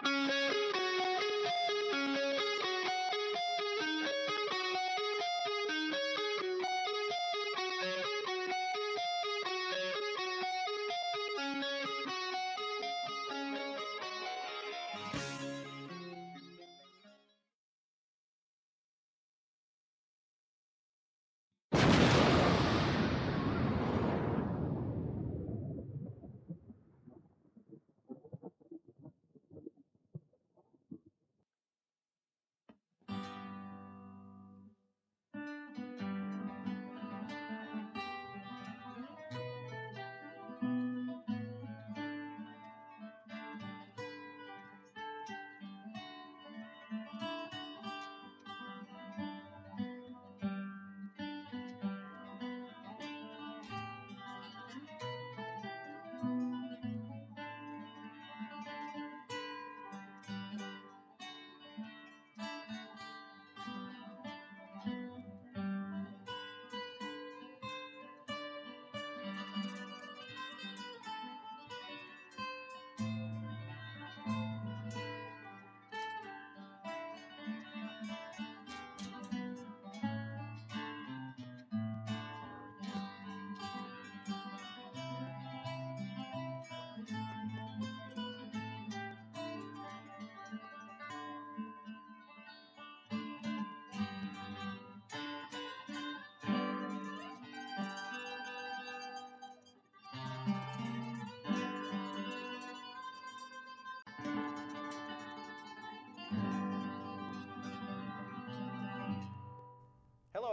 Hello,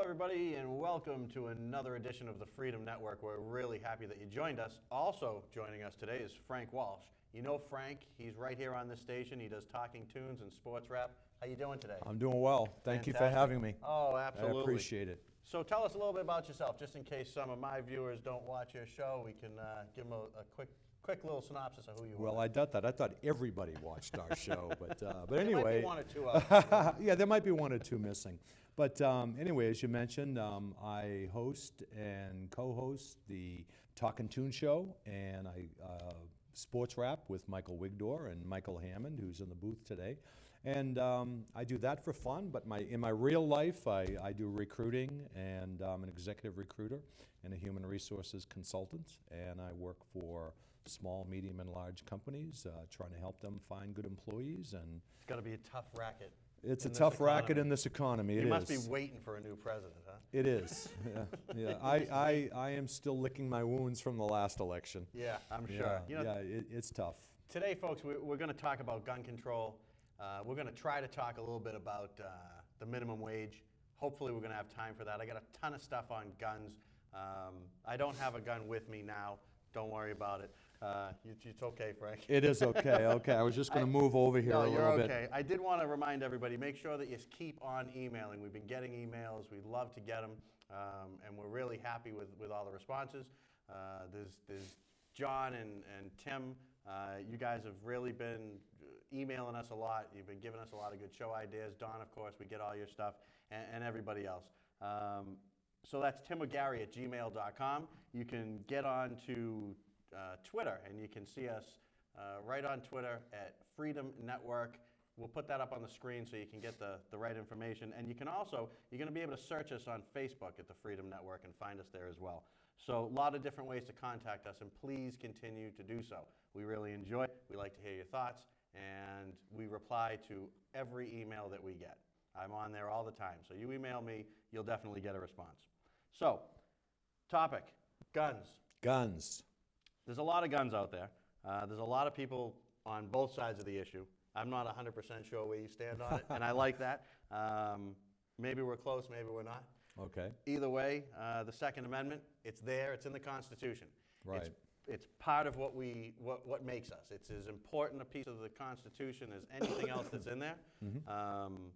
everybody, and welcome to another edition of the Freedom Network. We're really happy that you joined us. Also joining us today is Frank Walsh. You know Frank, he's right here on this station. He does talking tunes and sports rap. How you doing today? I'm doing well. Thank you for having me. Oh, absolutely. I appreciate it. So tell us a little bit about yourself, just in case some of my viewers don't watch your show. We can give them a quick little synopsis of who you are. Well, I doubt that. I thought everybody watched our show, but anyway. There might be one or two of them. Yeah, there might be one or two missing. But anyway, as you mentioned, I host and co-host the Talkin' Tune Show, and I sports rap with Michael Wigdor and Michael Hammond, who's in the booth today. And I do that for fun, but in my real life, I do recruiting, and I'm an executive recruiter and a human resources consultant, and I work for small, medium, and large companies, trying to help them find good employees. And it's got to be a tough racket. It's a tough racket in this economy. You must be waiting for a new president, huh? It is. Yeah. I am still licking my wounds from the last election. Yeah, I'm sure. It's tough. Today, folks, we're going to talk about gun control. We're going to try to talk a little bit about the minimum wage. Hopefully, we're going to have time for that. I got a ton of stuff on guns. I don't have a gun with me now. Don't worry about it. It's okay, Frank. It is okay. Okay, I was just going to move over here a little bit. No, you're okay. I did want to remind everybody, make sure that you keep on emailing. We've been getting emails. We'd love to get them, and we're really happy with all the responses. There's John and Tim. You guys have really been emailing us a lot. You've been giving us a lot of good show ideas. Don, of course, we get all your stuff, and everybody else. So that's timogary@gmail.com. You can get on to Twitter, and you can see us right on Twitter at Freedom Network. We'll put that up on the screen so you can get the right information. And you can also, you're going to be able to search us on Facebook at the Freedom Network and find us there as well. So a lot of different ways to contact us, and please continue to do so. We really enjoy it. We like to hear your thoughts, and we reply to every email that we get. I'm on there all the time. So you email me, you'll definitely get a response. So, topic, guns. Guns. There's a lot of guns out there. There's a lot of people on both sides of the issue. I'm not 100% sure where you stand on it, and I like that. Maybe we're close, maybe we're not. Okay. Either way, the Second Amendment, it's there, it's in the Constitution. Right. It's part of what makes us. It's as important a piece of the Constitution as anything else that's in there. Mm-hmm.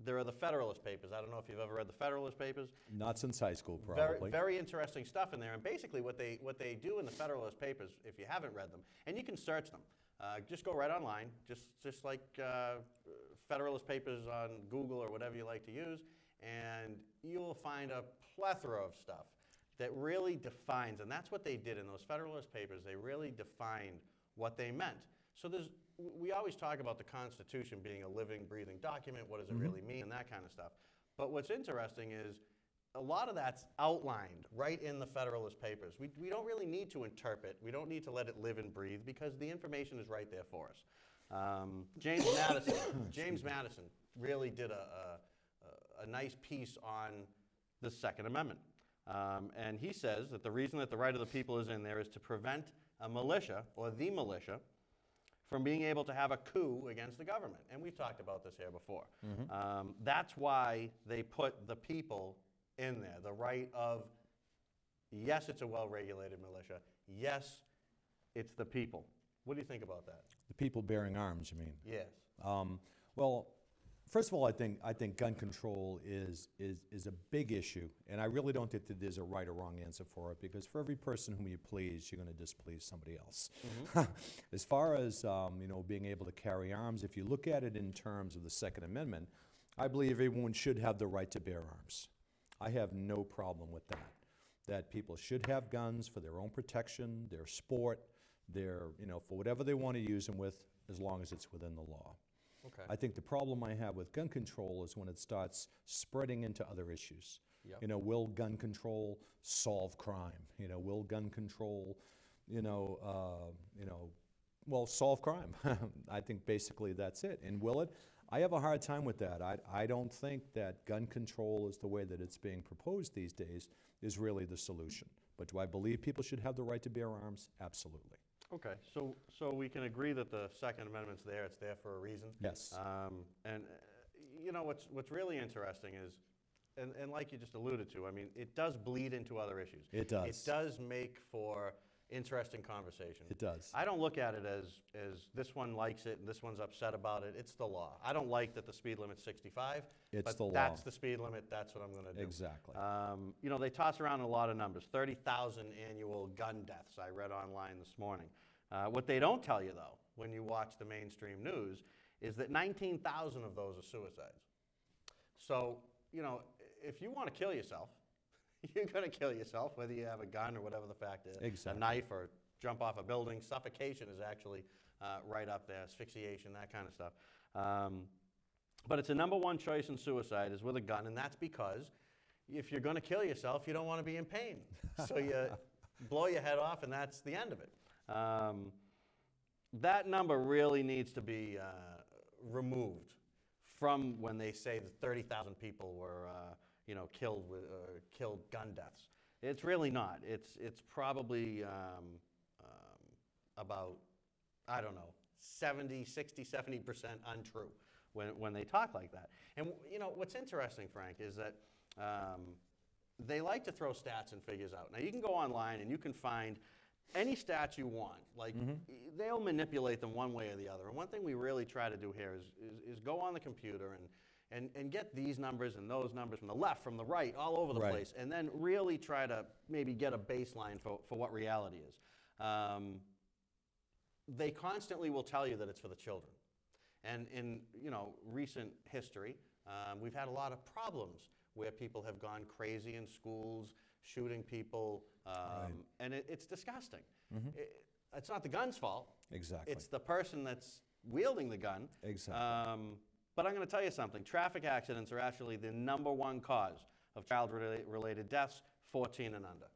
There are the Federalist Papers. I don't know if you've ever read the Federalist Papers. Not since high school, probably. Very interesting stuff in there. And basically what they do in the Federalist Papers, if you haven't read them, and you can search them, just go right online, just like Federalist Papers on Google or whatever you like to use, and you'll find a plethora of stuff that really defines, and that's what they did in those Federalist Papers. They really defined what they meant. So there's we always talk about the Constitution being a living, breathing document. What does it really mean, and that kind of stuff. But what's interesting is a lot of that's outlined right in the Federalist Papers. We don't really need to interpret. We don't need to let it live and breathe because the information is right there for us. James Madison really did a nice piece on the Second Amendment. And he says that the reason that the right of the people is in there is to prevent a militia, or the militia, from being able to have a coup against the government. And we've talked about this here before. That's why they put the people in there. The right of, yes, it's a well-regulated militia. Yes, it's the people. What do you think about that? The people bearing arms, you mean? Yes. Well, first of all, I think gun control is a big issue, and I really don't think that there's a right or wrong answer for it, because for every person whom you please, you're going to displease somebody else. As far as being able to carry arms, if you look at it in terms of the Second Amendment, I believe everyone should have the right to bear arms. I have no problem with that. That people should have guns for their own protection, their sport, for whatever they want to use them with, as long as it's within the law. Okay. I think the problem I have with gun control is when it starts spreading into other issues. Yep. Will gun control solve crime? Will gun control, solve crime? I think basically that's it. And will it? I have a hard time with that. I don't think that gun control is the way that it's being proposed these days is really the solution. But do I believe people should have the right to bear arms? Absolutely. Okay, so we can agree that the Second Amendment's there. It's there for a reason. Yes. And what's really interesting is, and like you just alluded to, I mean, it does bleed into other issues. It does. It does make for interesting conversation. It does. I don't look at it as this one likes it and this one's upset about it. It's the law. I don't like that the speed limit's 65. It's the law. That's the speed limit. That's what I'm going to do. Exactly. They toss around a lot of numbers. 30,000 annual gun deaths, I read online this morning. What they don't tell you, though, when you watch the mainstream news, is that 19,000 of those are suicides. So, if you want to kill yourself, you're going to kill yourself, whether you have a gun or whatever the fact is. Exactly. A knife or jump off a building. Suffocation is actually right up there, asphyxiation, that kind of stuff. But it's a number one choice in suicide is with a gun, and that's because if you're going to kill yourself, you don't want to be in pain. So you blow your head off, and that's the end of it. That number really needs to be removed from when they say that 30,000 people were killed gun deaths. It's really not. It's probably about, I don't know, 70, 60, 70% untrue when they talk like that. And what's interesting, Frank, is that they like to throw stats and figures out. Now you can go online and you can find any stats you want. Like they'll manipulate them one way or the other. And one thing we really try to do here is go on the computer and get these numbers and those numbers from the left, from the right, all over the place, and then really try to maybe get a baseline for what reality is. They constantly will tell you that it's for the children. And in recent history, we've had a lot of problems where people have gone crazy in schools, shooting people, and it's disgusting. It's not the gun's fault. Exactly. It's the person that's wielding the gun. Exactly. But I'm going to tell you something. Traffic accidents are actually the number one cause of child-related deaths, 14 and under.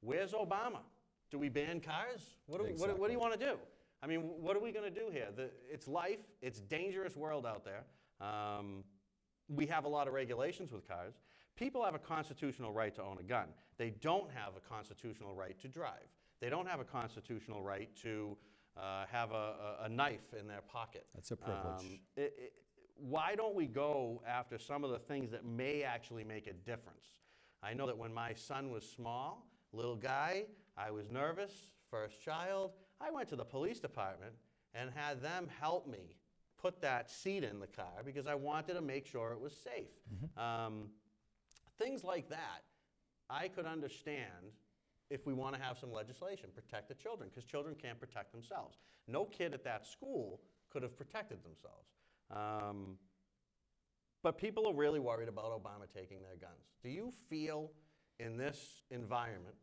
Where's Obama? Do we ban cars? What do you want to do? I mean, what are we going to do here? It's life. It's a dangerous world out there. We have a lot of regulations with cars. People have a constitutional right to own a gun. They don't have a constitutional right to drive. They don't have a constitutional right to have a knife in their pocket. That's a privilege. Why don't we go after some of the things that may actually make a difference? I know that when my son was small, little guy, I was nervous, first child. I went to the police department and had them help me put that seat in the car because I wanted to make sure it was safe. Things like that, I could understand if we want to have some legislation, protect the children, because children can't protect themselves. No kid at that school could have protected themselves. But people are really worried about Obama taking their guns. Do you feel in this environment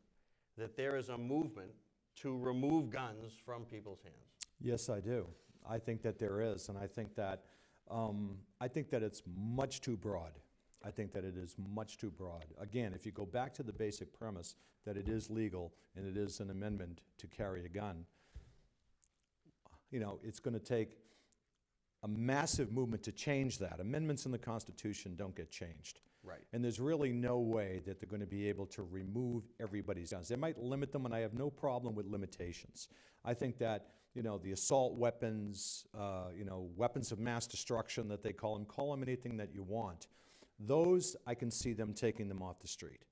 that there is a movement to remove guns from people's hands? Yes, I do. I think that there is, and I think that it's much too broad. I think that it is much too broad. Again, if you go back to the basic premise that it is legal and it is an amendment to carry a gun, you know, it's going to take a massive movement to change that. Amendments in the Constitution don't get changed. Right. And there's really no way that they're going to be able to remove everybody's guns. They might limit them, and I have no problem with limitations. I think that, you know, the assault weapons, you know, weapons of mass destruction that they call them anything that you want. Those, I can see them taking them off the street.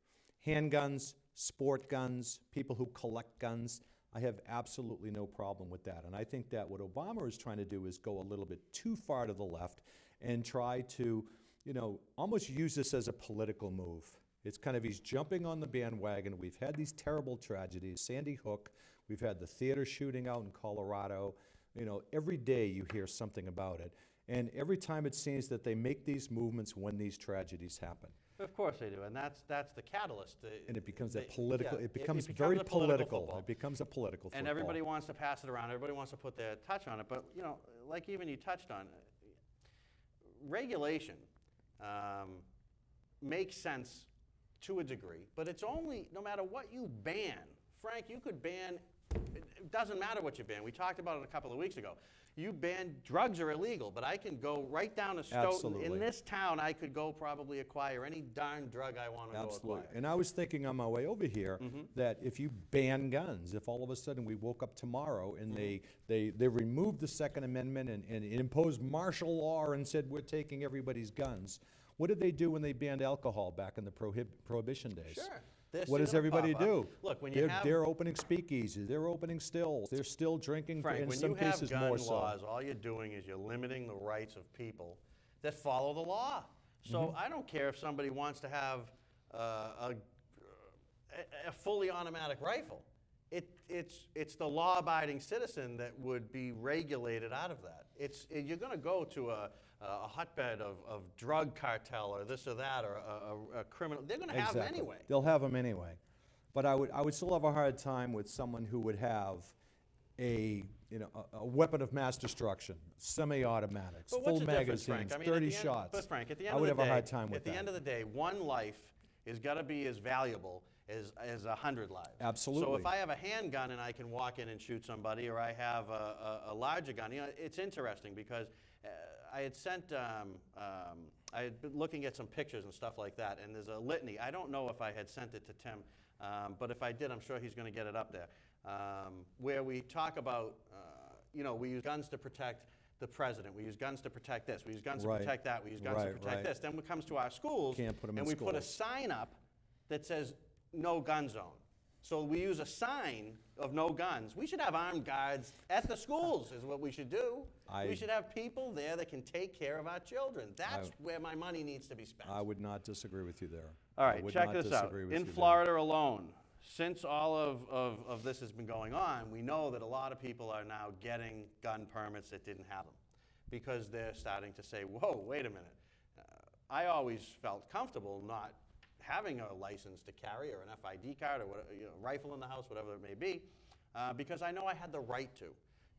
Handguns, sport guns, people who collect guns, I have absolutely no problem with that. And I think that what Obama is trying to do is go a little bit too far to the left and try to, you know, almost use this as a political move. It's kind of, he's jumping on the bandwagon. We've had these terrible tragedies, Sandy Hook, we've had the theater shooting out in Colorado. You know, every day you hear something about it. And every time it seems that they make these movements when these tragedies happen. Of course they do, and that's the catalyst. And it becomes a political, yeah, it becomes becomes very a political political. It becomes a political and football. everybody wants to pass it around. Everybody wants to put their touch on it. But, you know, like even you touched on, regulation makes sense to a degree, but it's only, no matter what you ban, Frank, you could ban, it doesn't matter what you ban. We talked about it a couple of weeks ago. You ban, drugs are illegal, but I can go right down to Stoughton. Absolutely. In this town, I could go probably acquire any darn drug I want to go Absolutely. acquire. And I was thinking on my way over here that if you ban guns, if all of a sudden we woke up tomorrow and they removed the Second Amendment and imposed martial law and said we're taking everybody's guns, what did they do when they banned alcohol back in the Prohibition days? Sure. What does everybody do? Look, when they're opening speakeasies, they're opening stills, they're still drinking, Frank, in when some you have cases gun more laws, so. all you're doing is you're limiting the rights of people that follow the law. So I don't care if somebody wants to have a fully automatic rifle. It's the law-abiding citizen that would be regulated out of that. You're going to go to a hotbed of drug cartel or this or that or a criminal. They're going to have them anyway. They'll have them anyway. But I would still have a hard time with someone who would have a weapon of mass destruction, semi-automatics, But full what's the difference, magazines, Frank? I mean, 30 at the end, shots. But Frank, at the end I would of the have day, a hard time with that. At the end of the day, one life is got to be as valuable as 100 lives. Absolutely. So if I have a handgun and I can walk in and shoot somebody, or I have a larger gun, you know, it's interesting because I had sent, I had been looking at some pictures and stuff like that, and there's a litany. I don't know if I had sent it to Tim, but if I did, I'm sure he's going to get it up there, where we talk about, you know, we use guns to protect the president. We use guns to protect this. We use guns to protect that. We use guns to protect this. Then when it comes to our schools, Can't put 'em in and we put a schools. sign up that says no gun zone. So we use a sign of no guns. We should have armed guards at the schools is what we should do. We should have people there that can take care of our children. That's where my money needs to be spent. I would not disagree with you there. All I right, would check not this out. disagree with In you there. Florida alone, since all of this has been going on, we know that a lot of people are now getting gun permits that didn't have them because they're starting to say, whoa, wait a minute. I always felt comfortable not having a license to carry or an FID card or what, you know, rifle in the house, whatever it may be, because I know I had the right to.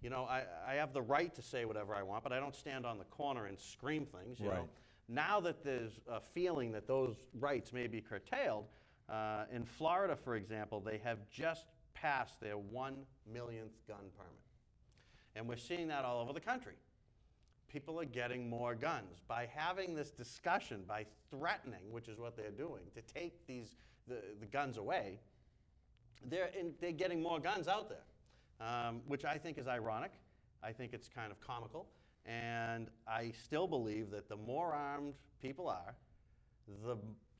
You know, I have the right to say whatever I want, but I don't stand on the corner and scream things, you know. Now that there's a feeling that those rights may be curtailed, in Florida, for example, they have just passed their 1 millionth gun permit. And we're seeing that all over the country. People are getting more guns. By having this discussion, by threatening, which is what they're doing, to take the guns away, they're getting more guns out there, which I think is ironic. I think it's kind of comical. And I still believe that the more armed people are,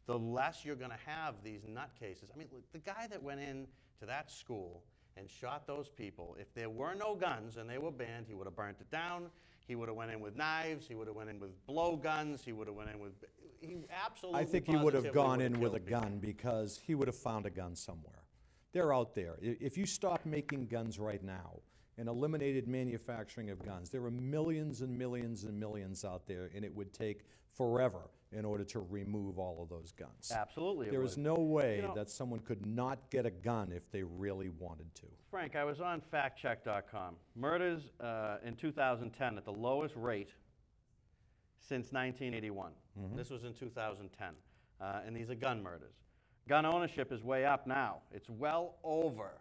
the less you're going to have these nutcases. I mean, the guy that went in to that school and shot those people, if there were no guns and they were banned, he would have burnt it down. He would have went in with knives. He would have went in with blowguns. He would have went in with. He absolutely. I think he would have gone in with a gun because he would have found a gun somewhere. They're out there. If you stop making guns right now and eliminated manufacturing of guns, there are millions and millions and millions out there, and it would take forever in order to remove all of those guns. Absolutely it There would. is no way You know- that someone could not get a gun if they really wanted to. Frank, I was on factcheck.com. Murders in 2010 at the lowest rate since 1981. This was in 2010. And these are gun murders. Gun ownership is way up now. It's well over,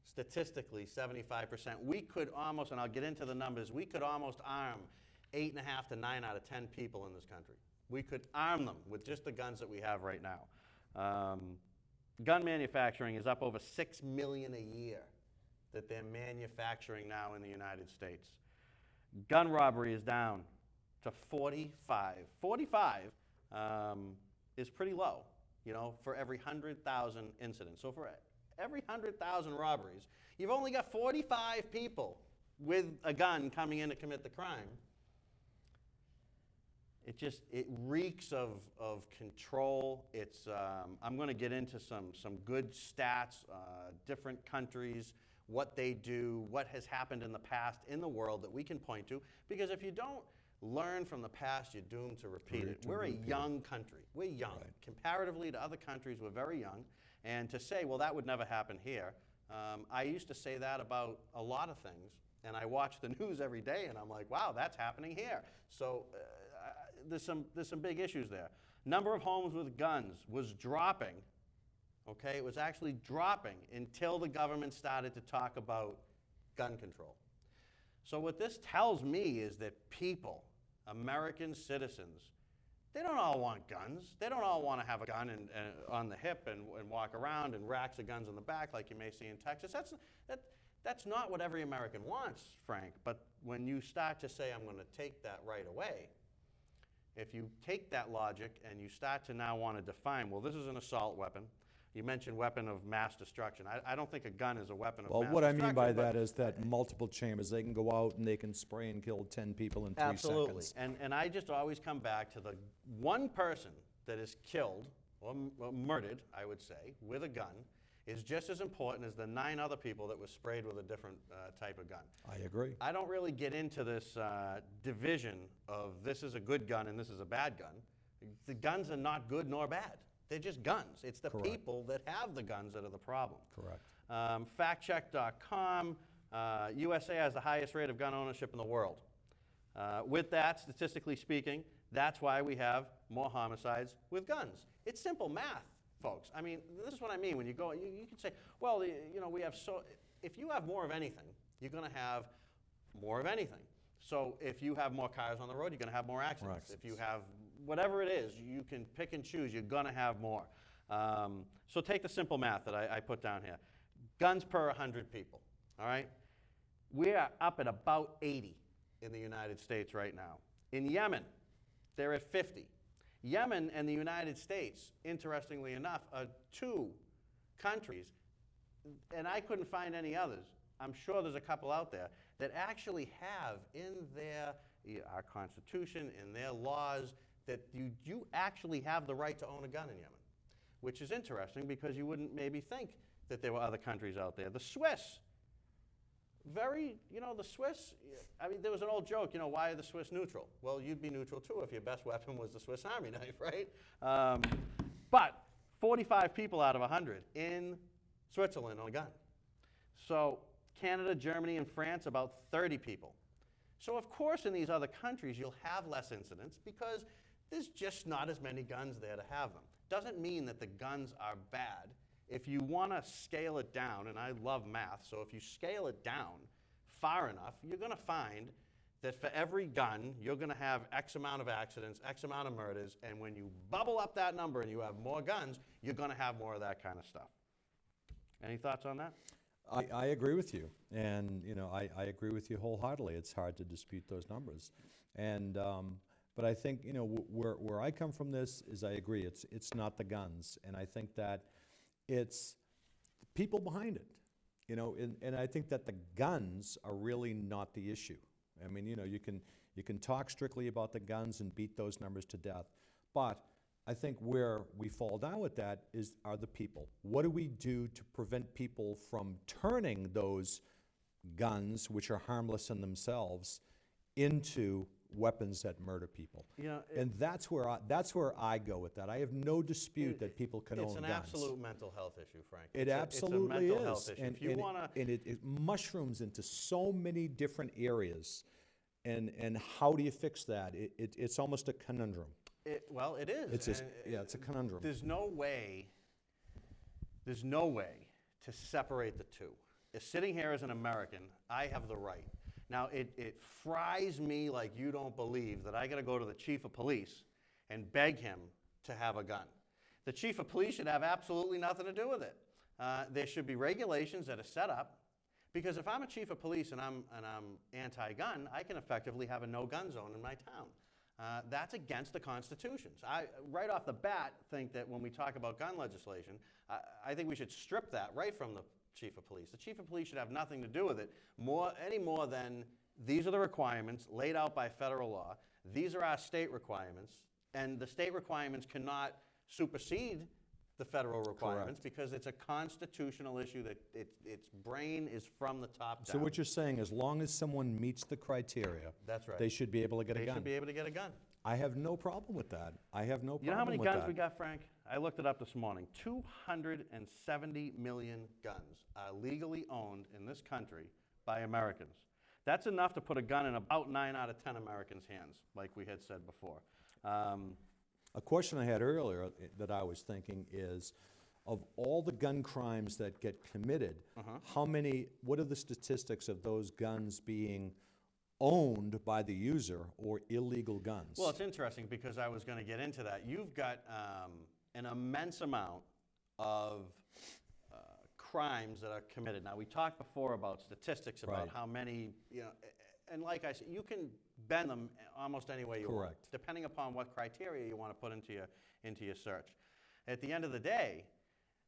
statistically, 75%. We could almost, and I'll get into the numbers, we could almost arm 8.5 to 9 out of 10 people in this country. We could arm them with just the guns that we have right now. Gun manufacturing is up over 6 million a year that they're manufacturing now in the United States. Gun robbery is down to 45. 45 is pretty low, you know, for every 100,000 incidents. So for every 100,000 robberies, you've only got 45 people with a gun coming in to commit the crime. It reeks of control. It's, I'm going to get into some good stats, different countries, what they do, what has happened in the past in the world that we can point to. Because if you don't learn from the past, you're doomed to repeat it. We're a young country. We're young. Right. Comparatively to other countries, we're very young. And to say, well, that would never happen here, I used to say that about a lot of things. And I watch the news every day, and I'm like, wow, that's happening here. So there's some big issues there. Number of homes with guns was dropping. Okay, it was actually dropping until the government started to talk about gun control. So what this tells me is that people, American citizens, they don't all want guns. They don't all want to have a gun on the hip and walk around and racks of guns on the back like you may see in Texas. That's not what every American wants, Frank. But when you start to say, I'm going to take that right away, if you take that logic and you start to now want to define, well, this is an assault weapon. You mentioned weapon of mass destruction. I don't think a gun is a weapon of mass destruction. Well, what I mean by that is that multiple chambers, they can go out and they can spray and kill 10 people in 3 Absolutely. seconds. And I just always come back to the one person that is killed or murdered, I would say, with a gun is just as important as the 9 other people that were sprayed with a different type of gun. I agree. I don't really get into this division of this is a good gun and this is a bad gun. The guns are not good nor bad. They're just guns. It's the Correct. people that have the guns that are the problem. Correct. Factcheck.com, USA has the highest rate of gun ownership in the world. With that, statistically speaking, that's why we have more homicides with guns. It's simple math, folks. I mean, this is what I mean. When you go, you can say, well, you know, we have if you have more of anything, you're going to have more of anything. So if you have more cars on the road, you're going to have more accidents. If you have whatever it is, you can pick and choose. You're going to have more. So take the simple math that I put down here. Guns per 100 people, all right? We are up at about 80 in the United States right now. In Yemen, they're at 50. Yemen and the United States, interestingly enough, are 2 countries, and I couldn't find any others. I'm sure there's a couple out there that actually have in our Constitution, in their laws, that you actually have the right to own a gun in Yemen, which is interesting because you wouldn't maybe think that there were other countries out there. The Swiss, the Swiss, I mean, there was an old joke, why are the Swiss neutral? Well, you'd be neutral too if your best weapon was the Swiss Army knife, right? But 45 people out of 100 in Switzerland own a gun. So Canada, Germany, and France, about 30 people. So of course in these other countries you'll have less incidents because there's just not as many guns there to have them. Doesn't mean that the guns are bad. If you want to scale it down, and I love math, so if you scale it down far enough, you're going to find that for every gun, you're going to have X amount of accidents, X amount of murders, and when you bubble up that number and you have more guns, you're going to have more of that kind of stuff. Any thoughts on that? I agree with you, and I agree with you wholeheartedly. It's hard to dispute those numbers, and but I think where I come from this is I agree. It's not the guns, and I think that it's the people behind it, and I think that the guns are really not the issue. I mean, you can talk strictly about the guns and beat those numbers to death, but I think where we fall down with that are the people. What do we do to prevent people from turning those guns, which are harmless in themselves, into weapons that murder people. You know, And that's where I go with that. I have no dispute that people can own it's guns. an absolute mental health issue, Frank. It It's a absolutely mental is. health issue. And, If you want to, it mushrooms into so many different areas. And how do you fix that? It's almost a conundrum. well, it is. It's a conundrum. There's no way to separate the two. Sitting here as an American, I have the right. Now, it fries me like you don't believe that I got to go to the chief of police and beg him to have a gun. The chief of police should have absolutely nothing to do with it. There should be regulations that are set up, because if I'm a chief of police and I'm anti-gun, I can effectively have a no-gun zone in my town. That's against the Constitution. So I, right off the bat, think that when we talk about gun legislation, I think we should strip that right from the chief of police. The chief of police should have nothing to do with it any more than these are the requirements laid out by federal law. These are our state requirements, and the state requirements cannot supersede the federal requirements. Correct. Because it's a constitutional issue that its brain is from the top down. So what you're saying, as long as someone meets the criteria, that's right, they should be able to get a gun. They should be able to get a gun. I have no problem with that. I have no problem with that. You know how many guns we got, Frank? I looked it up this morning. 270 million guns are legally owned in this country by Americans. That's enough to put a gun in about 9 out of 10 Americans' hands, like we had said before. A question I had earlier that I was thinking is, of all the gun crimes that get committed, what are the statistics of those guns being owned by the user or illegal guns? Well, it's interesting because I was going to get into that. You've got an immense amount of crimes that are committed. Now, we talked before about statistics about how many, and like I said, you can bend them almost any way you want, depending upon what criteria you want to put into your search. At the end of the day,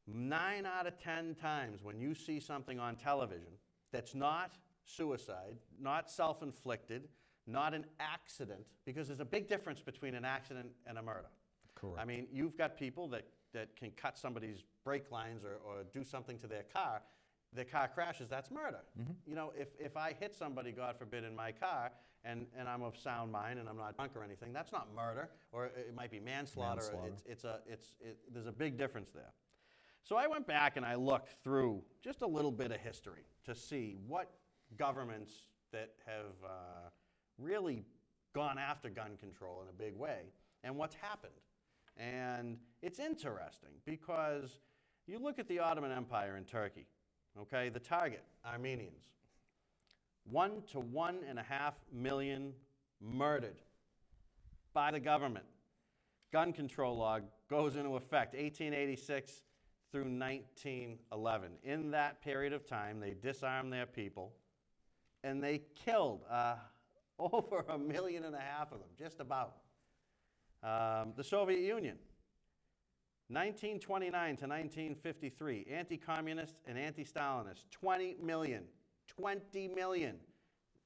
9 out of 10 times when you see something on television that's not suicide, not self-inflicted, not an accident, because there's a big difference between an accident and a murder. Correct. I mean, you've got people that can cut somebody's brake lines or do something to their car crashes, that's murder. You know, if I hit somebody, God forbid, in my car, and I'm of sound mind and I'm not drunk or anything, that's not murder, or it might be manslaughter. There's a big difference there. So I went back and I looked through just a little bit of history to see what governments that have really gone after gun control in a big way and what's happened. And it's interesting because you look at the Ottoman Empire in Turkey, okay, the target, Armenians, 1 to 1.5 million murdered by the government. Gun control law goes into effect 1886 through 1911. In that period of time, they disarmed their people and they killed over 1.5 million of them, just about. The Soviet Union, 1929 to 1953, anti-communist and anti-Stalinist, 20 million. 20 million,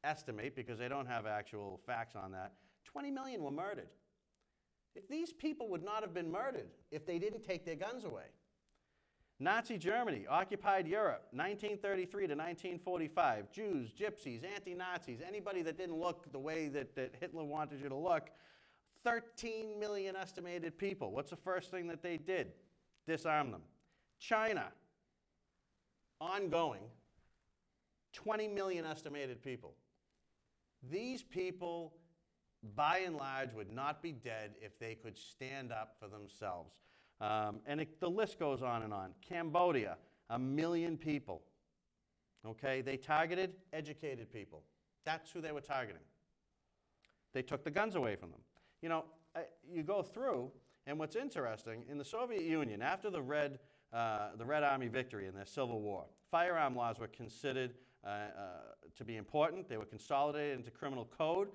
estimate, because they don't have actual facts on that, 20 million were murdered. If these people would not have been murdered if they didn't take their guns away. Nazi Germany occupied Europe, 1933 to 1945. Jews, gypsies, anti-Nazis, anybody that didn't look the way that Hitler wanted you to look. 13 million estimated people. What's the first thing that they did? Disarm them. China, ongoing, 20 million estimated people. These people, by and large, would not be dead if they could stand up for themselves. The list goes on and on. Cambodia, 1 million people. Okay, they targeted educated people. That's who they were targeting. They took the guns away from them. You know, you go through, and what's interesting, in the Soviet Union, after the Red Army victory in their Civil War, firearm laws were considered to be important. They were consolidated into criminal code.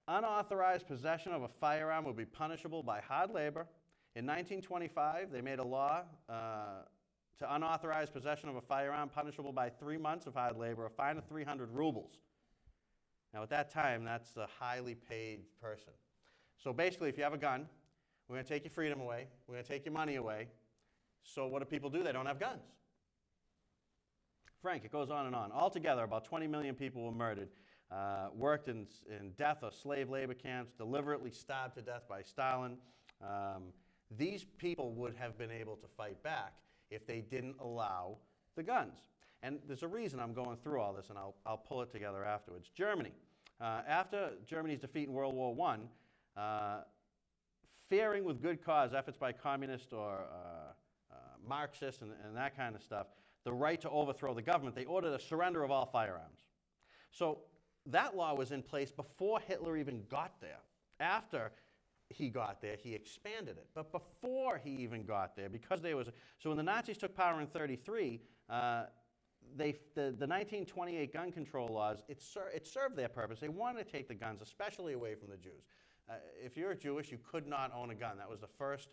Unauthorized possession of a firearm would be punishable by hard labor. In 1925, they made a law to unauthorized possession of a firearm punishable by 3 months of hard labor, a fine of 300 rubles. Now, at that time, that's a highly paid person. So basically, if you have a gun, we're going to take your freedom away. We're going to take your money away. So what do people do? They don't have guns. Frank, it goes on and on. Altogether, about 20 million people were murdered. worked in death or slave labor camps, deliberately stabbed to death by Stalin. These people would have been able to fight back if they didn't allow the guns. And there's a reason I'm going through all this, and I'll pull it together afterwards. Germany. After Germany's defeat in World War I, fearing with good cause efforts by communists or Marxists and that kind of stuff, the right to overthrow the government, they ordered a surrender of all firearms. So that law was in place before Hitler even got there. After he got there, he expanded it. But before he even got there, because there was... So when the Nazis took power in 1933, the 1928 gun control laws, it served their purpose. They wanted to take the guns, especially away from the Jews. If you're Jewish, you could not own a gun. That was the first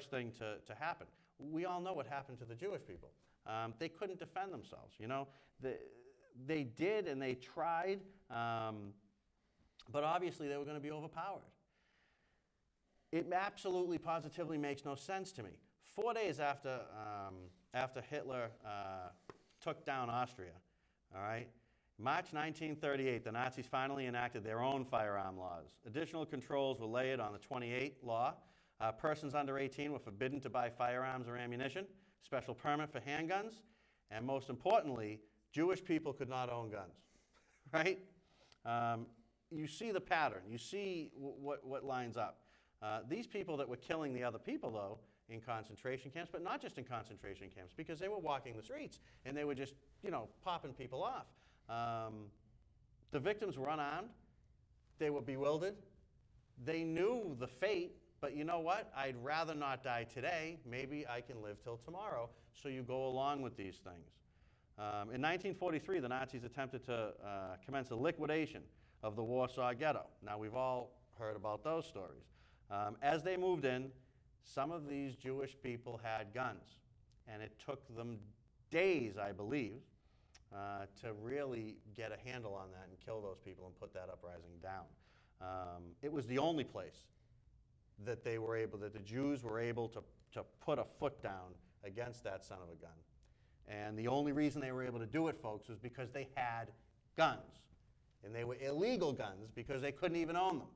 thing to happen. We all know what happened to the Jewish people. They couldn't defend themselves, you know. They did and they tried, but obviously they were going to be overpowered. It absolutely, positively makes no sense to me. 4 days after Hitler took down Austria, all right, March 1938, the Nazis finally enacted their own firearm laws. Additional controls were laid on the 28 law. Persons under 18 were forbidden to buy firearms or ammunition, special permit for handguns, and most importantly, Jewish people could not own guns, right? You see the pattern. You see what lines up. These people that were killing the other people, though, in concentration camps, but not just in concentration camps, because they were walking the streets and they were just, you know, popping people off. The victims were unarmed. They were bewildered. They knew the fate, but you know what? I'd rather not die today. Maybe I can live till tomorrow. So you go along with these things. In 1943, the Nazis attempted to commence a liquidation of the Warsaw Ghetto. Now, we've all heard about those stories. As they moved in, some of these Jewish people had guns, and it took them days, I believe, to really get a handle on that and kill those people and put that uprising down. It was the only place that the Jews were able to put a foot down against that son of a gun. And the only reason they were able to do it, folks, was because they had guns. And they were illegal guns because they couldn't even own them.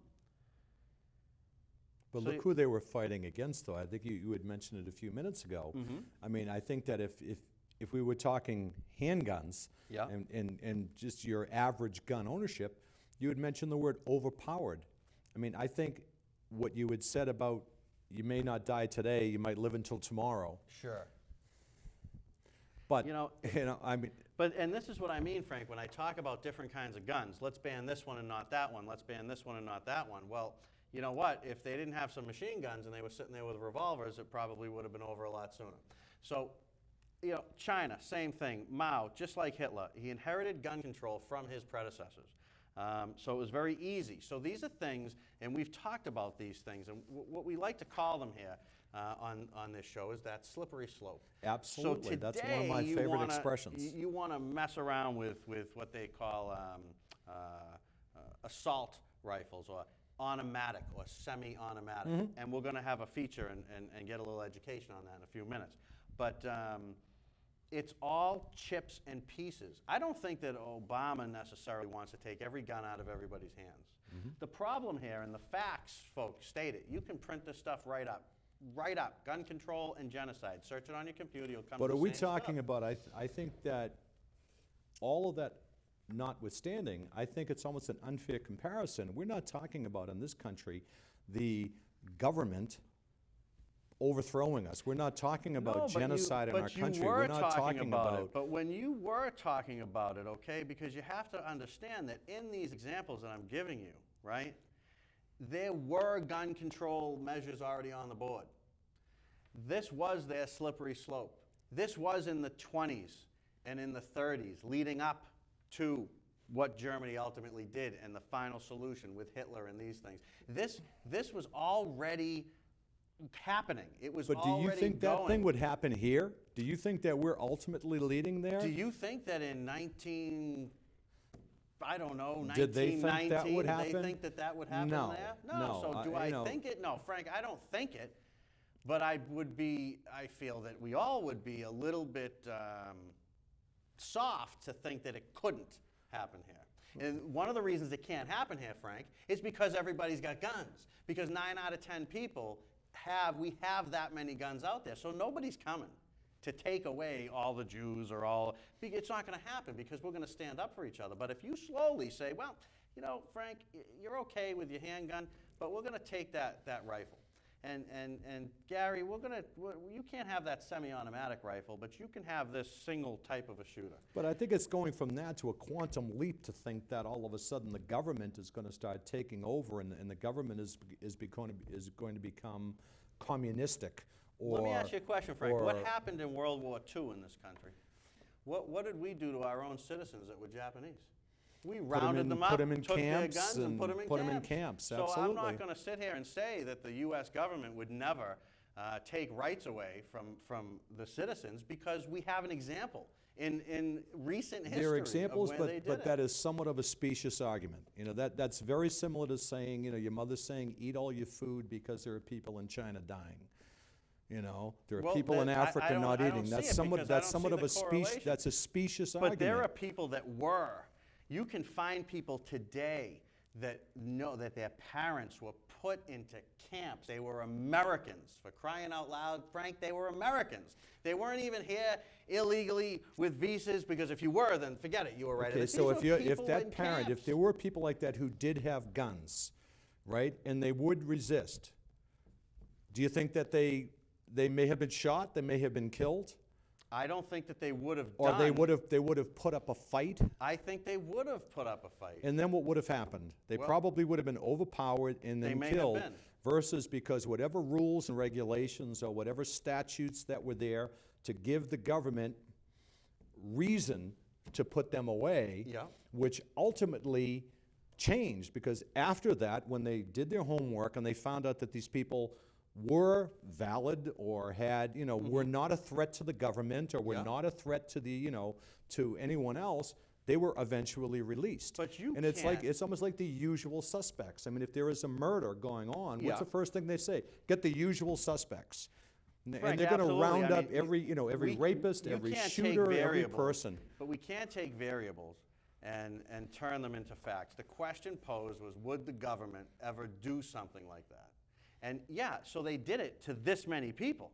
But so look who they were fighting against, though. I think you had mentioned it a few minutes ago. Mm-hmm. I mean, I think that if we were talking handguns, yeah, and just your average gun ownership, you had mentioned the word overpowered. I mean, I think what you had said about you may not die today, you might live until tomorrow. Sure. But, I mean... And this is what I mean, Frank, when I talk about different kinds of guns. Let's ban this one and not that one. Let's ban this one and not that one. Well, you know what? If they didn't have some machine guns and they were sitting there with revolvers, it probably would have been over a lot sooner. So, you know, China, same thing. Mao, just like Hitler, he inherited gun control from his predecessors. So it was very easy. So these are things, and we've talked about these things, and what we like to call them here on this show is that slippery slope. Absolutely. So today, that's one of my favorite expressions. You want to mess around with what they call assault rifles or automatic or semi-automatic. Mm-hmm. And we're going to have a feature and get a little education on that in a few minutes. But it's all chips and pieces. I don't think that Obama necessarily wants to take every gun out of everybody's hands. Mm-hmm. The problem here, and the facts, folks, state it. You can print this stuff right up. Right up. Gun control and genocide. Search it on your computer. You'll come to the same stuff. But are we talking about, I think that all of that notwithstanding, I think it's almost an unfair comparison. We're not talking about, in this country, the government overthrowing us. We're not talking about genocide in our country. We're not talking about it. But when you were talking about it, okay, because you have to understand that in these examples that I'm giving you, right, there were gun control measures already on the board. This was their slippery slope. This was in the 20s and in the 30s, leading up to what Germany ultimately did and the final solution with Hitler and these things. This was already happening. It was already going. But do you think that thing would happen here? Do you think that we're ultimately leading there? Do you think that in 1990, did they think that would happen? They think that would happen there? No. So do I think it? No, Frank, I don't think it. But I feel that we all would be a little bit soft to think that it couldn't happen here. And one of the reasons it can't happen here, Frank, is because everybody's got guns. Because 9 out of 10 people we have that many guns out there. So nobody's coming to take away all the Jews or all, it's not going to happen because we're going to stand up for each other. But if you slowly say, well, you know, Frank, you're okay with your handgun, but we're going to take that rifle. And Gary, you can't have that semi-automatic rifle, but you can have this single type of a shooter. But I think it's going from that to a quantum leap to think that all of a sudden the government is going to start taking over and the government is going to become communistic. Or, let me ask you a question, Frank. What happened in World War II in this country? What did we do to our own citizens that were Japanese? We rounded them up, took their guns, and put them in camps. So absolutely. I'm not going to sit here and say that the U.S. government would never take rights away from the citizens because we have an example in recent history. There are examples, of where they did but it. that is somewhat of a specious argument. You know, that's very similar to saying, you know, your mother's saying, eat all your food because there are people in China dying. You know, there are people in Africa not eating. That's somewhat of a specious argument. But there are people that were. You can find people today that know that their parents were put into camps. They were Americans. For crying out loud, Frank, they were Americans. They weren't even here illegally with visas, because if you were, then forget it, you were right. Okay, so if there were people like that who did have guns, right, and they would resist, do you think that they may have been shot, they may have been killed? I don't think that they would have done. Or they would have put up a fight? I think they would have put up a fight. And then what would have happened? They probably would have been overpowered and then killed, versus because whatever rules and regulations or whatever statutes that were there to give the government reason to put them away, which ultimately changed, because after that, when they did their homework and they found out that these people were valid or had, you know, were not a threat to the government or were not a threat to the, you know, to anyone else, they were eventually released. But it's almost like the usual suspects. I mean, if there is a murder going on, what's the first thing they say? Get the usual suspects. Frank, and they're going to round up every rapist, every shooter, every person. But we can't take variables and turn them into facts. The question posed was, would the government ever do something like that? And so they did it to this many people.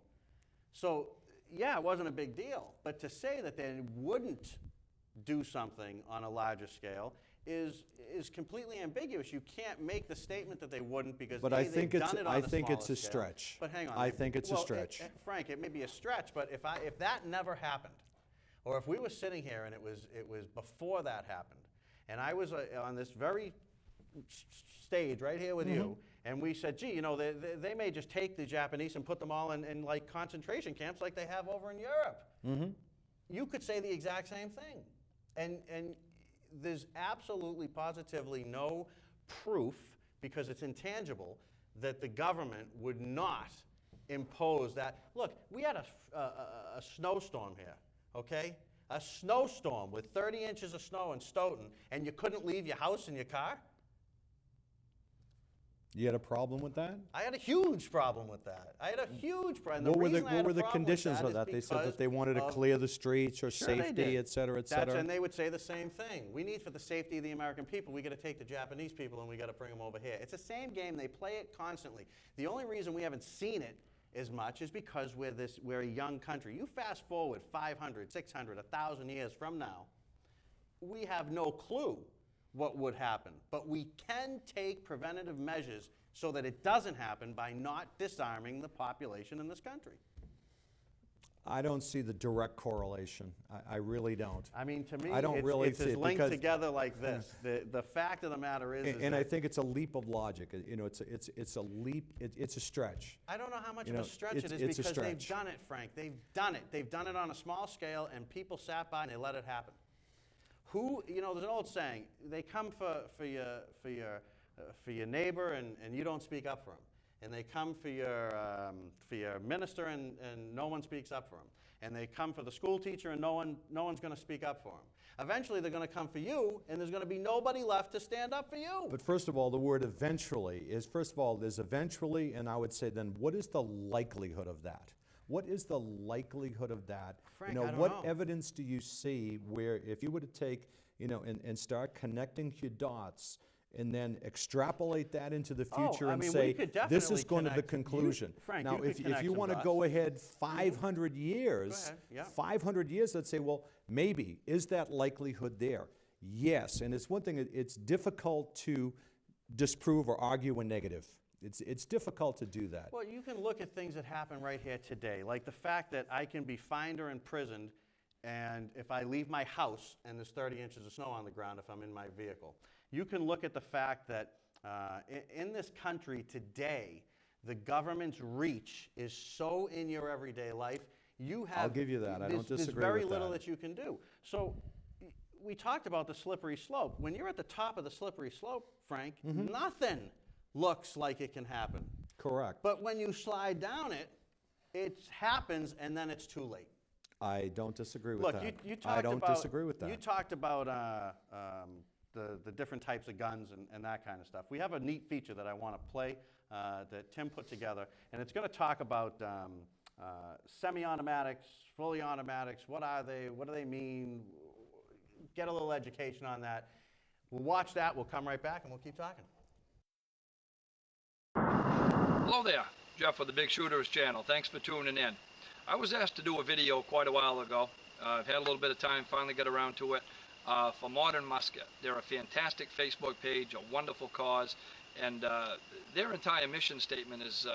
So it wasn't a big deal. But to say that they wouldn't do something on a larger scale is completely ambiguous. You can't make the statement that they wouldn't because I think it's a scale. stretch. But hang on. I think it's a stretch. Frank, it may be a stretch, but if that never happened, or if we were sitting here and it was before that happened, and I was on this very stage right here with you, and we said, gee, you know, they may just take the Japanese and put them all in like concentration camps like they have over in Europe. You could say the exact same thing. And there's absolutely, positively no proof, because it's intangible, that the government would not impose that. Look, we had a snowstorm here, okay? A snowstorm with 30 inches of snow in Stoughton, and you couldn't leave your house and your car? You had a problem with that? I had a huge problem with that. I had a huge problem. What were the conditions of that? They said that they wanted to clear the streets or safety, et cetera, et cetera. And they would say the same thing. We need, for the safety of the American people, we got to take the Japanese people and we got to bring them over here. It's the same game. They play it constantly. The only reason we haven't seen it as much is because we're a young country. You fast forward 500, 600, 1,000 years from now, we have no clue what would happen. But we can take preventative measures so that it doesn't happen by not disarming the population in this country. I don't see the direct correlation. I really don't. I mean, to me, it's as linked together like this. The fact of the matter is and I think it's a leap of logic. You know, it's a leap. It's a stretch. I don't know how much of a stretch it is, because they've done it, Frank. They've done it. They've done it on a small scale, and people sat by and they let it happen. You know, there's an old saying: they come for your neighbor, and you don't speak up for him. And they come for your minister, and no one speaks up for him. And they come for the school teacher, and no one's going to speak up for him. Eventually, they're going to come for you, and there's going to be nobody left to stand up for you. But first of all, the word eventually is, first of all, there's eventually, and I would say then, what is the likelihood of that? What is the likelihood of that? Frank, you know, I don't what know. evidence do you see where if you were to take, you know, and start connecting your dots and then extrapolate that into the future I and mean, we say, could this is definitely going to the connect- conclusion. Frank, now, you could if connect you some want to dots. go ahead 500 years, ahead, yeah. 500 years, let's say, well, maybe, is that likelihood there? Yes, and it's one thing, it's difficult to disprove or argue a negative. It's difficult to do that. Well, you can look at things that happen right here today, like the fact that I can be fined or imprisoned, and if I leave my house and there's 30 inches of snow on the ground if I'm in my vehicle. You can look at the fact that in this country today, the government's reach is so in your everyday life. You have, I'll give you that. I don't disagree There's very with little that. that you can do. So we talked about the slippery slope. When you're at the top of the slippery slope, Frank, nothing looks like it can happen. Correct. But when you slide down it, it happens and then it's too late. I don't disagree with Look, that. you talked I don't about, disagree with that. You talked about the different types of guns and that kind of stuff. We have a neat feature that I want to play that Tim put together, and it's going to talk about semi-automatics, fully automatics. What are they? What do they mean? Get a little education on that. We'll watch that. We'll come right back, and we'll keep talking. Hello there, Jeff with the Big Shooters channel. Thanks for tuning in. I was asked to do a video quite a while ago. I've had a little bit of time, finally got around to it, for Modern Musket. They're a fantastic Facebook page, a wonderful cause, and their entire mission statement is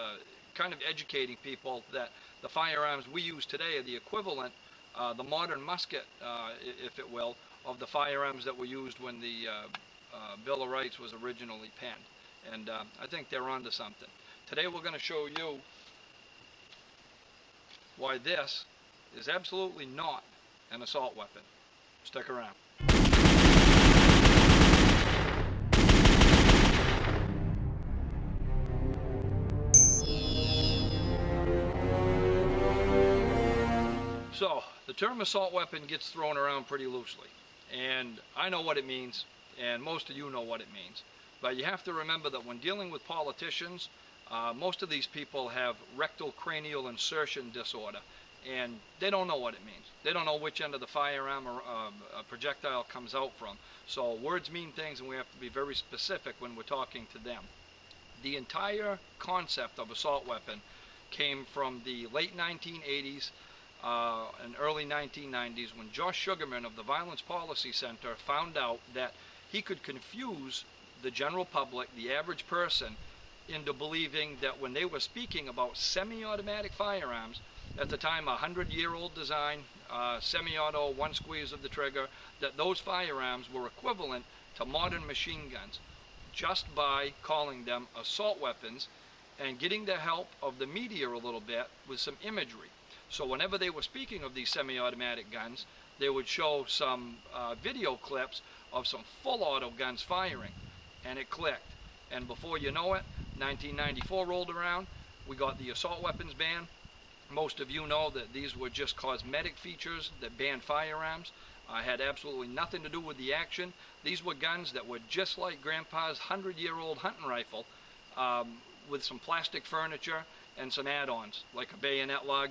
kind of educating people that the firearms we use today are the equivalent, the modern musket, if it will, of the firearms that were used when the Bill of Rights was originally penned. And I think they're onto something. Today we're going to show you why this is absolutely not an assault weapon. Stick around. So, the term assault weapon gets thrown around pretty loosely, and I know what it means, and most of you know what it means. But you have to remember that when dealing with politicians, most of these people have rectal cranial insertion disorder, and they don't know what it means. They don't know which end of the firearm or a projectile comes out from. So words mean things, and we have to be very specific when we're talking to them. The entire concept of assault weapon came from the late 1980s and early 1990s when Josh Sugarman of the Violence Policy Center found out that he could confuse the general public, the average person, into believing that when they were speaking about semi-automatic firearms, at the time a 100-year-old design, semi-auto, one squeeze of the trigger, that those firearms were equivalent to modern machine guns just by calling them assault weapons and getting the help of the media a little bit with some imagery. So whenever they were speaking of these semi-automatic guns, they would show some video clips of some full auto guns firing, and it clicked. And before you know it, 1994 rolled around, we got the assault weapons ban. Most of you know that these were just cosmetic features that banned firearms. Had absolutely nothing to do with the action. These were guns that were just like Grandpa's 100-year-old hunting rifle, with some plastic furniture and some add-ons, like a bayonet lug,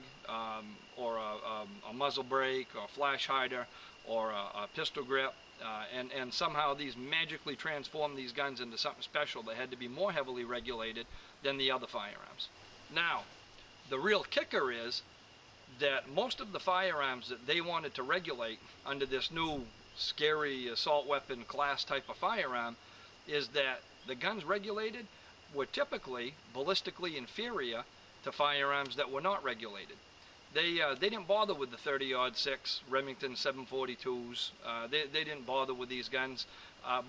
or a muzzle brake, or a flash hider, or a pistol grip. And somehow these magically transformed these guns into something special that had to be more heavily regulated than the other firearms. Now, the real kicker is that most of the firearms that they wanted to regulate under this new scary assault weapon class type of firearm is that the guns regulated were typically ballistically inferior to firearms that were not regulated. They didn't bother with the 30-06 Remington 742s. They didn't bother with these guns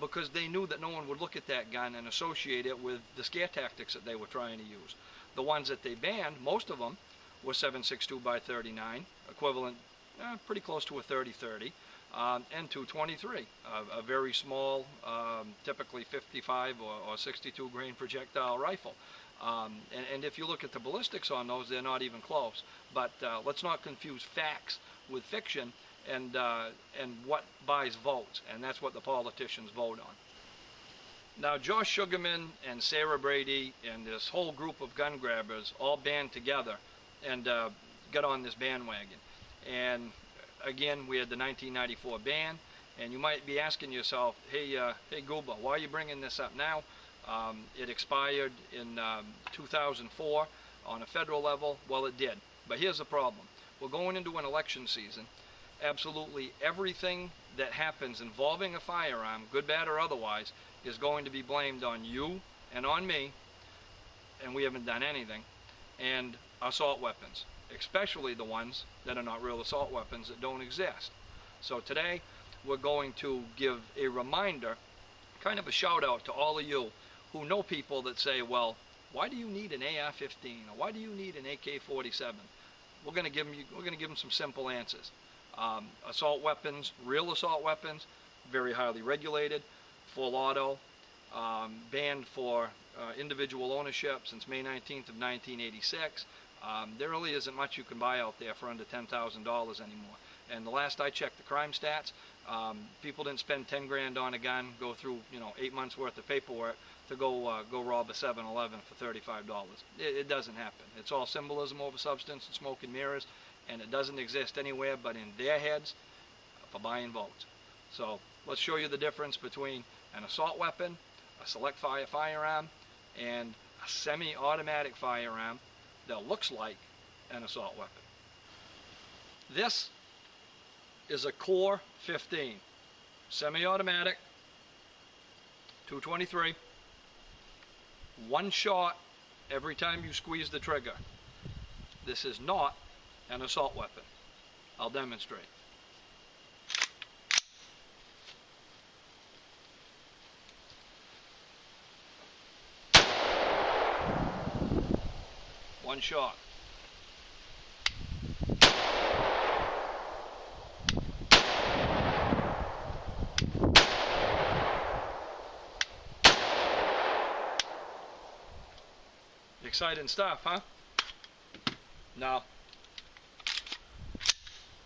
because they knew that no one would look at that gun and associate it with the scare tactics that they were trying to use. The ones that they banned, most of them, were 7.62 by 39, equivalent pretty close to a 30-30, and 223, a very small, typically 55 or 62 grain projectile rifle. And if you look at the ballistics on those, they're not even close. But let's not confuse facts with fiction and what buys votes, and that's what the politicians vote on. Now, Josh Sugarman and Sarah Brady and this whole group of gun grabbers all band together, and got on this bandwagon. And again, we had the 1994 ban, and you might be asking yourself, hey Gooba, why are you bringing this up now? It expired in 2004 on a federal level. Well, it did. But here's the problem. We're going into an election season. Absolutely everything that happens involving a firearm, good, bad, or otherwise, is going to be blamed on you and on me, and we haven't done anything, and assault weapons, especially the ones that are not real assault weapons that don't exist. So today, we're going to give a reminder, kind of a shout out to all of you who know people that say, well, why do you need an AR-15, or why do you need an AK-47? We're going to give them some simple answers. Assault weapons, real assault weapons, very highly regulated, full auto, banned for individual ownership since May 19th of 1986. There really isn't much you can buy out there for under $10,000 anymore. And the last I checked the crime stats, people didn't spend 10 grand on a gun, go through 8 months worth of paperwork to go rob a 7-Eleven for $35. It doesn't happen. It's all symbolism over substance and smoke and mirrors, and it doesn't exist anywhere but in their heads for buying votes. So let's show you the difference between an assault weapon, a select fire firearm, and a semi-automatic firearm that looks like an assault weapon. This is a Core 15, semi-automatic, 223, one shot every time you squeeze the trigger. This is not an assault weapon. I'll demonstrate. One shot. Exciting stuff, huh? No.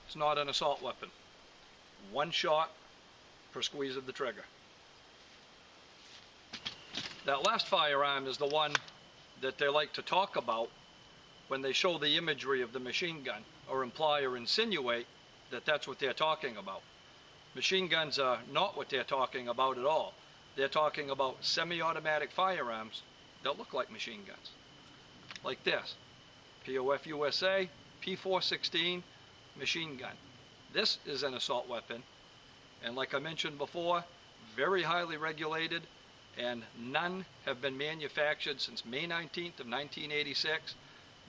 It's not an assault weapon. One shot per squeeze of the trigger. That last firearm is the one that they like to talk about when they show the imagery of the machine gun, or imply or insinuate that that's what they're talking about. Machine guns are not what they're talking about at all. They're talking about semi-automatic firearms that look like machine guns. Like this, POF USA, P416 machine gun. This is an assault weapon, and like I mentioned before, very highly regulated, and none have been manufactured since May 19th of 1986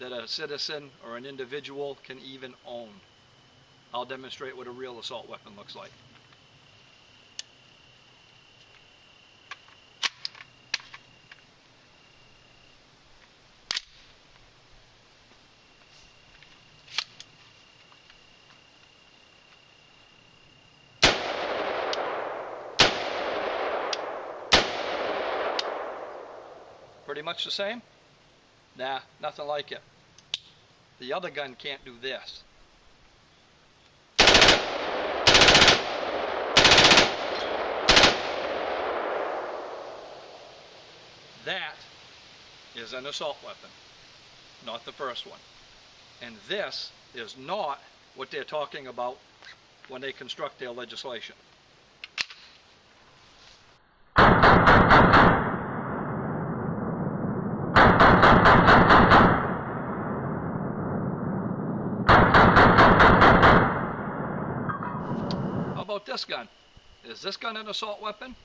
that a citizen or an individual can even own. I'll demonstrate what a real assault weapon looks like. Pretty much the same? Nah, nothing like it. The other gun can't do this. That is an assault weapon, not the first one. And this is not what they're talking about when they construct their legislation. How about this gun? Is this gun an assault weapon?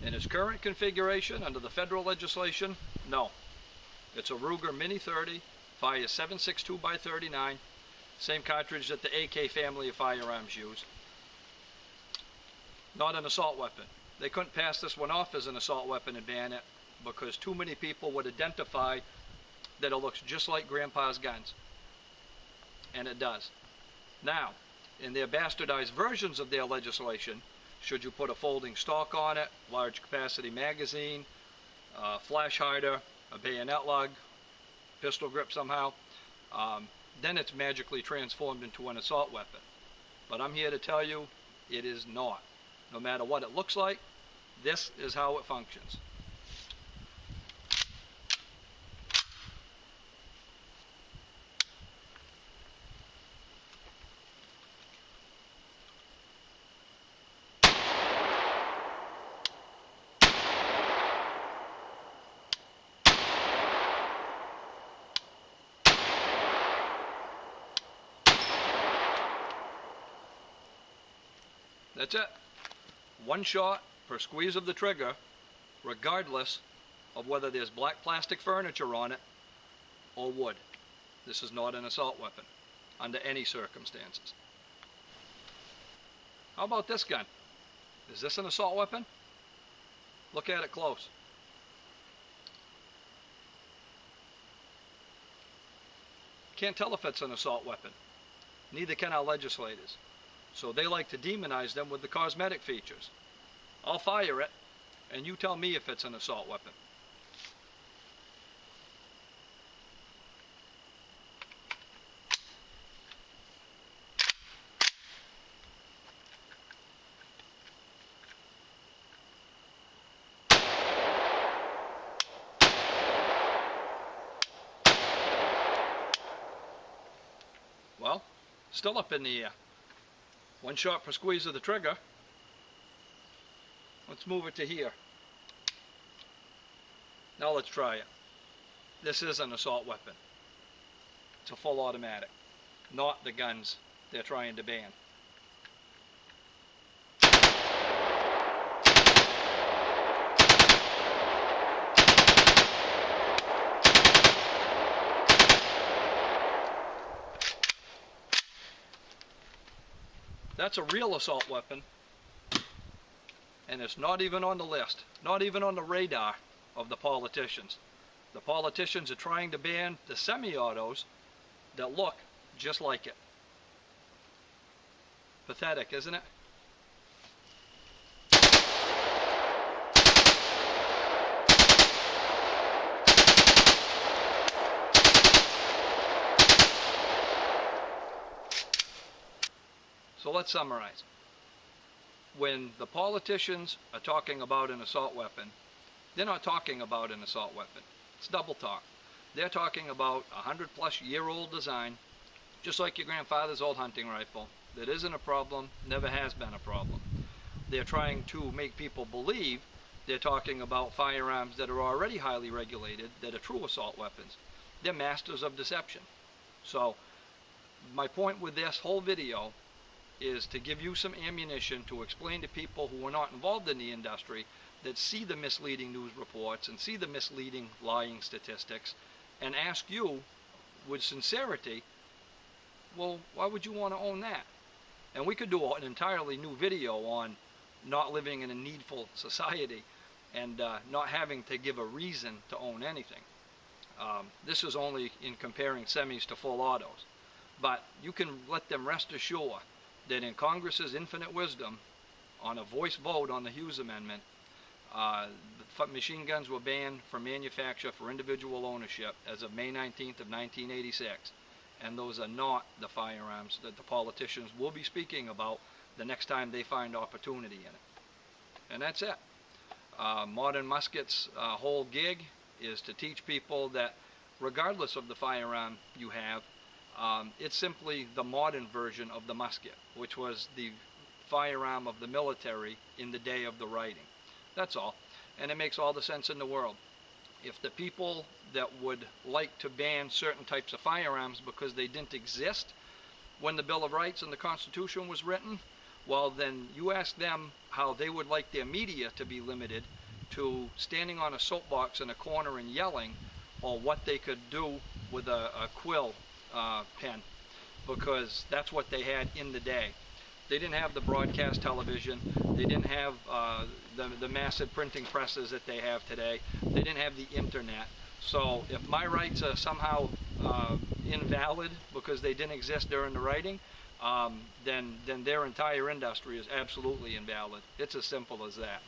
In its current configuration under the federal legislation, no. It's a Ruger Mini 30, fires 7.62 by 39, same cartridge that the AK family of firearms use. Not an assault weapon. They couldn't pass this one off as an assault weapon and ban it because too many people would identify that it looks just like Grandpa's guns. And it does. Now, in their bastardized versions of their legislation, should you put a folding stock on it, large capacity magazine, flash hider, a bayonet lug, pistol grip somehow, then it's magically transformed into an assault weapon. But I'm here to tell you, it is not. No matter what it looks like, this is how it functions. That's it. One shot per squeeze of the trigger, regardless of whether there's black plastic furniture on it or wood. This is not an assault weapon under any circumstances. How about this gun? Is this an assault weapon? Look at it close. Can't tell if it's an assault weapon. Neither can our legislators. So they like to demonize them with the cosmetic features. I'll fire it, and you tell me if it's an assault weapon. Well, still up in the air. One shot per squeeze of the trigger. Let's move it to here. Now let's try it. This is an assault weapon. It's a full automatic, not the guns they're trying to ban. That's a real assault weapon, and it's not even on the list, not even on the radar of the politicians. The politicians are trying to ban the semi-autos that look just like it. Pathetic, isn't it? So let's summarize. When the politicians are talking about an assault weapon, they're not talking about an assault weapon. It's double talk. They're talking about a 100-plus-year-old design, just like your grandfather's old hunting rifle, that isn't a problem, never has been a problem. They're trying to make people believe they're talking about firearms that are already highly regulated, that are true assault weapons. They're masters of deception. So my point with this whole video is to give you some ammunition to explain to people who are not involved in the industry, that see the misleading news reports and see the misleading lying statistics, and ask you with sincerity, well, why would you want to own that? And we could do an entirely new video on not living in a needful society and not having to give a reason to own anything. This is only in comparing semis to full autos. But you can let them rest assured that in Congress's infinite wisdom, on a voice vote on the Hughes Amendment, machine guns were banned from manufacture for individual ownership as of May 19th of 1986. And those are not the firearms that the politicians will be speaking about the next time they find opportunity in it. And that's it. Modern Musket's whole gig is to teach people that regardless of the firearm you have, it's simply the modern version of the musket, which was the firearm of the military in the day of the writing. That's all. And it makes all the sense in the world. If the people that would like to ban certain types of firearms because they didn't exist when the Bill of Rights and the Constitution was written, well, then you ask them how they would like their media to be limited to standing on a soapbox in a corner and yelling, or what they could do with a quill pen, because that's what they had in the day. They didn't have the broadcast television. They didn't have the massive printing presses that they have today. They didn't have the internet. So if my rights are somehow invalid because they didn't exist during the writing, then their entire industry is absolutely invalid. It's as simple as that.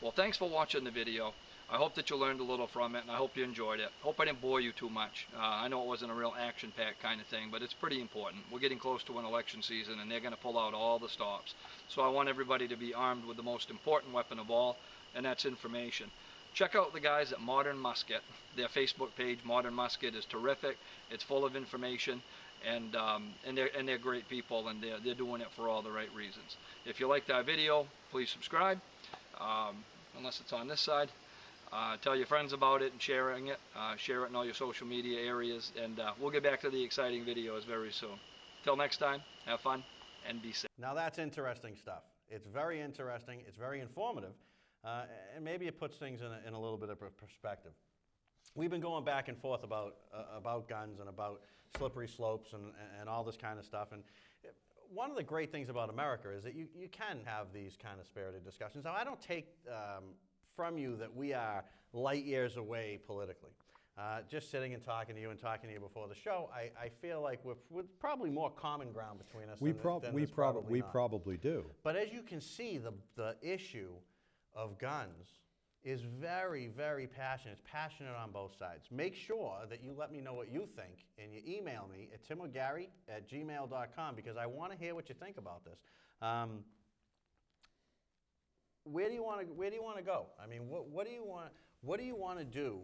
Well, thanks for watching the video. I hope that you learned a little from it, and I hope you enjoyed it. Hope I didn't bore you too much. I know it wasn't a real action-packed kind of thing, but it's pretty important. We're getting close to an election season, and they're going to pull out all the stops. So I want everybody to be armed with the most important weapon of all, and that's information. Check out the guys at Modern Musket. Their Facebook page, Modern Musket, is terrific. It's full of information, and they're great people, and they're doing it for all the right reasons. If you liked our video, please subscribe, unless it's on this side. Tell your friends about it and share it in all your social media areas, and we'll get back to the exciting videos very soon. Till next time, have fun and be safe. Now that's interesting stuff. It's very interesting. It's very informative. And maybe it puts things in a little bit of perspective. We've been going back and forth about guns and about slippery slopes and all this kind of stuff. And one of the great things about America is that you can have these kind of spirited discussions. Now, I don't take from you that we are light years away politically. Just sitting and talking to you before the show, I feel like we're probably more common ground between us than there's probably not. Probably do. But as you can see, the issue of guns is very, very passionate. It's passionate on both sides. Make sure that you let me know what you think, and you email me at timogary@gmail.com, because I want to hear what you think about this. Where do you want to go? I mean, what do you want to do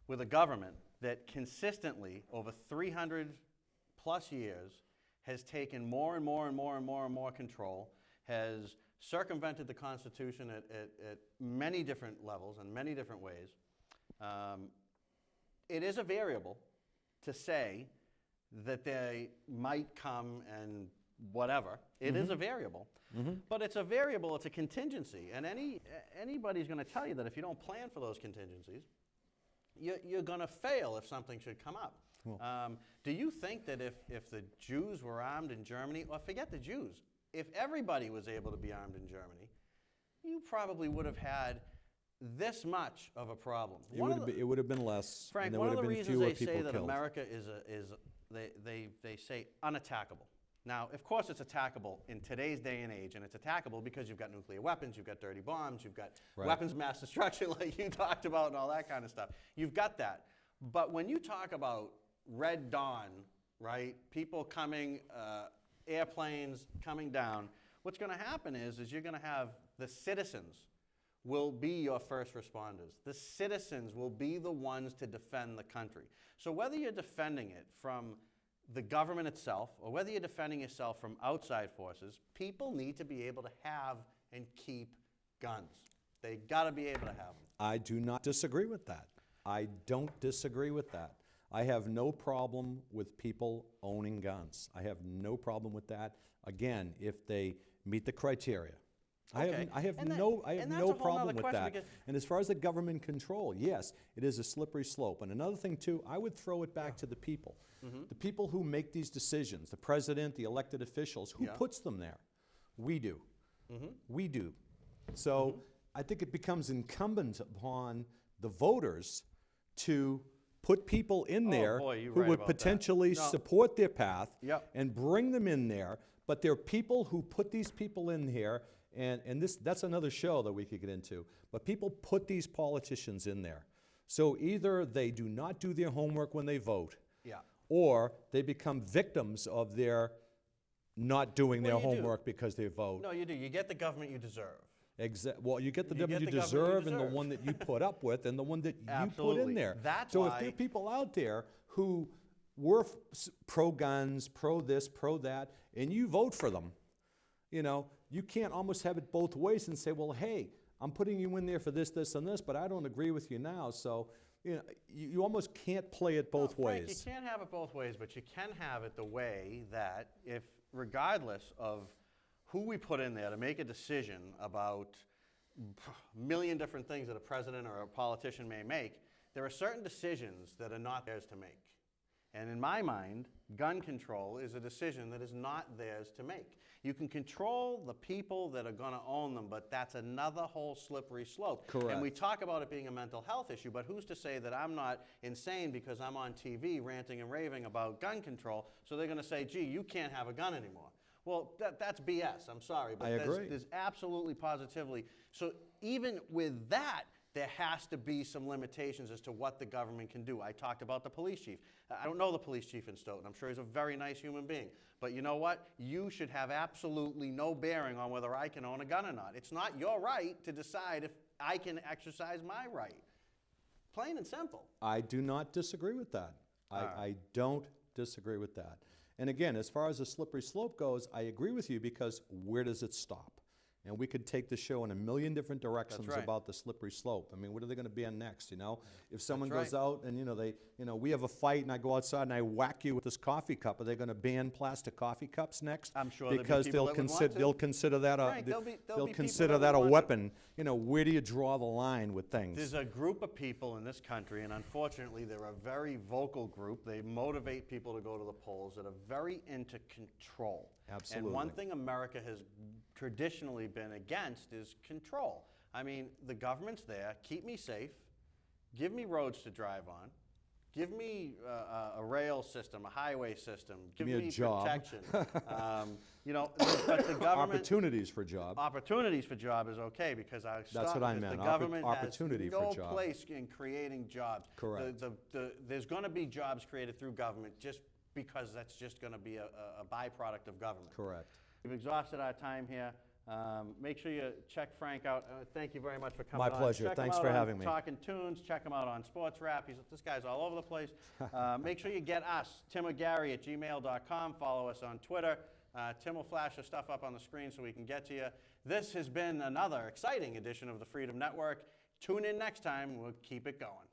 with a government that consistently, over 300 plus years, has taken more and more and more and more and more control, has circumvented the Constitution at many different levels and many different ways? It is a variable to say that they might come and whatever. It is a variable. But it's a variable, it's a contingency. And anybody's going to tell you that if you don't plan for those contingencies, you're going to fail if something should come up. Well, do you think that if the Jews were armed in Germany, or forget the Jews, if everybody was able to be armed in Germany, you probably would have had this much of a problem? It would have been less. Frank, and there one would of the have been reasons fewer they say people that killed. America is they say unattackable. Now, of course, it's attackable in today's day and age, and it's attackable because you've got nuclear weapons, you've got dirty bombs, you've got weapons of mass destruction like you talked about and all that kind of stuff. You've got that. But when you talk about Red Dawn, right, people coming, airplanes coming down, what's going to happen is you're going to have the citizens will be your first responders. The citizens will be the ones to defend the country. So whether you're defending it from the government itself, or whether you're defending yourself from outside forces, people need to be able to have and keep guns. They got to be able to have them. I do not disagree with that. I don't disagree with that. I have no problem with people owning guns. I have no problem with that. Again, if they meet the criteria. Okay. I have And no that's a whole problem nother with question, that. because And as far as the government control, yes, it is a slippery slope. And another thing too, I would throw it back to the people. The people who make these decisions, the president, the elected officials, who puts them there? We do. We do. So I think it becomes incumbent upon the voters to put people in there who would potentially support their path and bring them in there. But there are people who put these people in here, and that's another show that we could get into. But people put these politicians in there. So either they do not do their homework when they vote, or they become victims of their not doing their homework because they vote. No, you do. You get the government you deserve. Well, you get the government you deserve, and the one that you put up with, and the one that you put in there. So if there are people out there who were pro-guns, pro-this, pro-that, and you vote for them, you know, you can't almost have it both ways and say, well, hey, I'm putting you in there for this, this, and this, but I don't agree with you now. So, you know, you almost can't play it both Frank, ways. you can't have it both ways, but you can have it the way that if, regardless of who we put in there to make a decision about a million different things that a president or a politician may make, there are certain decisions that are not theirs to make. And in my mind, gun control is a decision that is not theirs to make. You can control the people that are going to own them, but that's another whole slippery slope. Correct. And we talk about it being a mental health issue, but who's to say that I'm not insane because I'm on TV ranting and raving about gun control, so they're going to say, gee, you can't have a gun anymore. Well, that's BS. I'm sorry, but there's absolutely positively. So even with that, there has to be some limitations as to what the government can do. I talked about the police chief. I don't know the police chief in Stoughton. I'm sure he's a very nice human being. But you know what? You should have absolutely no bearing on whether I can own a gun or not. It's not your right to decide if I can exercise my right. Plain and simple. I do not disagree with that. I don't disagree with that. And again, as far as the slippery slope goes, I agree with you, because where does it stop? And we could take the show in a million different directions right. about the slippery slope. I mean, what are they going to ban next, you know? If someone That's goes out and, we have a fight and I go outside and I whack you with this coffee cup, are they going to ban plastic coffee cups next? I'm sure there'll be because people that would want to. they'll consider that a Right, there'll be people consider that that a would want to. weapon. You know, where do you draw the line with things? There's a group of people in this country, and unfortunately they're a very vocal group. They motivate people to go to the polls that are very into control. Absolutely. And one thing America has traditionally been against is control. I mean, the government's there, keep me safe, give me roads to drive on, give me a rail system, a highway system, give me a job. protection. But the government... Opportunities for job. Opportunities for job is okay because That's what I meant. The government Opportunity has for no job. place in creating jobs. Correct. There's going to be jobs created through government just because that's just going to be a byproduct of government. Correct. We've exhausted our time here. Make sure you check Frank out. Thank you very much for coming on. My pleasure. Check him Thanks out for on having me. Talking Tunes. Check him out on Sports Rap. This guy's all over the place. Make sure you get us, timorgary@gmail.com. Follow us on Twitter. Tim will flash the stuff up on the screen so we can get to you. This has been another exciting edition of the Freedom Network. Tune in next time. We'll keep it going.